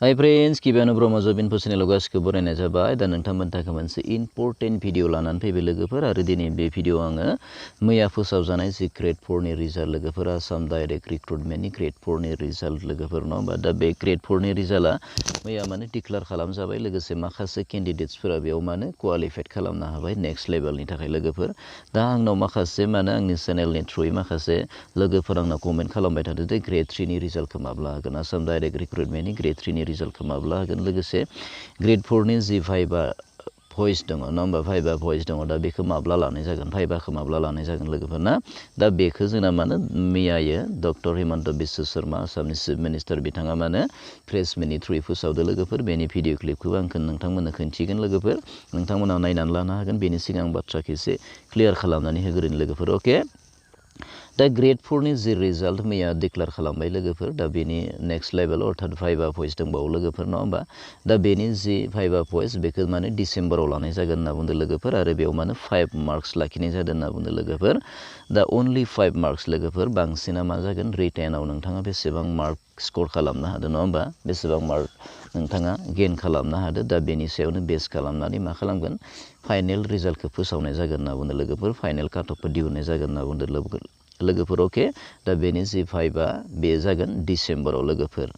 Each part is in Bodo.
Hi friends, गिबियावनो ब्रह्म जब इनफो चेनेलाव गासिखौबो बरायनाय जाबाय। दा नोंथांमोननि थाखाय मोनसे इम्पर्टेन्ट भिडिअ लानानै फैबाय लोगोफोर आरो दिनै बे भिडिअ आङो मैया फोसावजानाय जि ग्रेड 4 नि रिजाल्ट लोगोफोर आसाम डाइरेक्ट रिक्रुटमेन्टनि ग्रेड 4 नि रिजाल्ट लोगोफोर नङा होमबा। दा बे ग्रेड 4 नि रिजाल्टआ मैया माने डिक्लेयार खालामजाबाय लोगोसे माखासे केन्डिडेट्सफोरा बेयाव माने क्वालिफाइड खालामनो हाबाय नेक्स्ट लेभेलनि थाखाय लोगोफोर। दा आंनाव माखासे माने आंनि चेनेलनि थ्रुयै माखासे लोगोफोर आंनाव कमेन्ट खालामबाय थादों जे ग्रेड 3 नि रिजाल्टखौ माब्ला होगोन आसाम डाइरेक्ट रिक्रुटमेन्टनि ग्रेड 3 नि रिजाल्टखौ माब्ला होगोन लोगोसे ग्रेड 4 नि जि भाइभा भइस दङ नङा होमबा भाइभा भइस दङ दा बेखौ माब्ला लानाय जागोन भाइभाखौ माब्ला लानाय जागोन लोगोफोरना दा बेखौ जोंना माने मैयायो डक्टर हिमन्त बिश्व शर्मा आसामनि चिफ मिनिस्टार बिथाङा माने प्रेस मिटनि थ्रुयै फोसावदो लोगोफोर बेनि भिडिअ क्लिपखौ आं नोंथांमोननो खिन्थिगोन लोगोफोर नोंथांमोना नायनानै लानो हागोन बेनि सिगां बाथ्राखौ एसे क्लियार खालामनानै होग्रोनि लोगोफोर अके दा ग्रेड 4 नि जि रिजाल्ट मैया डिक्लेयार खालामबाय लोगोफोर दा बेनि नेक्स्ट लेभेल अर्थात भाइभा भइस दंबावो लोगोफोर नङा होमबा दा बेनि जि भाइभा भइस बेखौ माने डिसेम्बराव लानाय जागोन होनना बुंदों लोगोफोर आरो बेयाव माने 5 मार्क्स लाखिनाय जादों होनना बुंदों लोगोफोर दा अनलि 5 मार्क्स लोगोफोर बांसिना मा जागोन रिटेनाव नोंथाङा बेसेबां मार्क स्कर खालामनो हादों नङा होमबा बेसेबां मार्क नोंथाङा गेइन खालामनो हादों दा बेनि सायावनो बेस खालामनानै मा खालामगोन फाइनेल रिजाल्टखौ फोसावनाय जागोन होनना बुंदों लोगोफोर फाइनेल काटअफखौ दिहुननाय जागोन होनना बुंदों लोगोफोर अके दा बेनि जि भाइभा बे जागोन डिसेम्बराव लोगोफोर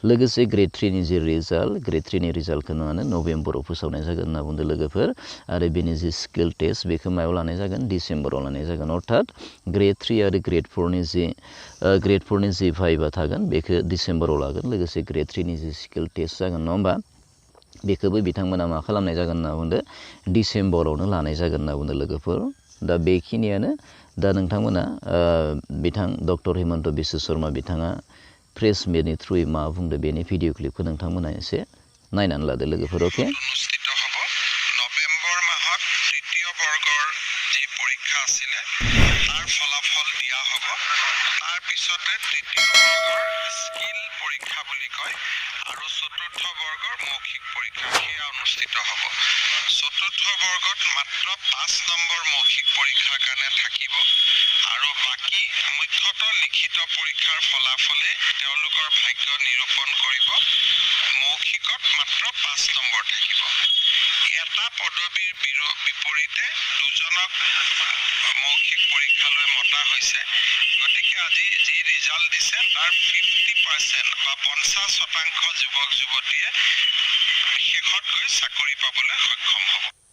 लोगोसे ग्रेड 3 नि जि रिजाल्ट ग्रेड 3 नि रिजाल्टखौ माने नभेम्बराव फोसावनाय जागोन होनना बुंदों लोगोफोर आरो बेनि जि स्किल टेस्ट बेखौ मायाव लानाय जागोन डिसेम्बराव लानाय जागोन अर्थात ग्रेड 3 आरो ग्रेड 4 नि जि भाइभा थागोन बेखौ डिसेम्बराव लागोन लोगोसे ग्रेड 3 नि जि स्किल टेस्ट जागोन नङा होमबा बेखौबो बिथांमोना मा खालामनाय जागोन होनना बुंदों डिसेम्बरावनो लानाय जागोन होनना बुंदों लोगोफोर दा बेखिनियानो दा नोंथांमोना बिथां डक्टर हिमन्त बिश्व शर्मा बिथाङा प्रेस मिटनि थ्रुयै मा बुंदों बेनि भिडिअ क्लिपखौ नोंथांमोना एसे नायनानै लादो लोगोफोर अके অনুষ্ঠিত হ'ব নৱেম্বৰ মাহত তৃতীয় বৰ্গৰ যি পৰীক্ষা আছিলে তাৰ ফলাফল দিয়া হ'ব তাৰ পিছতে তৃতীয় বৰ্গৰ স্কিল পৰীক্ষা বুলি কয় আৰু চতুৰ্থ বৰ্গৰ মৌখিক পৰীক্ষা সেয়া অনুষ্ঠিত হ'ব চতুৰ্থ বৰ্গত মাত্ৰ 5 নম্বৰ মৌখিক পৰীক্ষাৰ কাৰণে থাকিব আৰু বাকি মুখ্যতঃ লিখিত পৰীক্ষাৰ ফলাফলে তেওঁলোকৰ ভাগ্য নিৰূপণ কৰিব মৌখিকত মাত্ৰ 5 নম্বৰ থাকিব এটা পদবীৰ বিপৰীতে দুজনক মৌখিক পৰীক্ষালৈ মতা হৈছে গতিকে আজি যি ৰিজাল্ট দিছে তাৰ 50% বা 50% যুৱক যুৱতীয়ে শেষত গৈ চাকৰি পাবলৈ সক্ষম হ'ব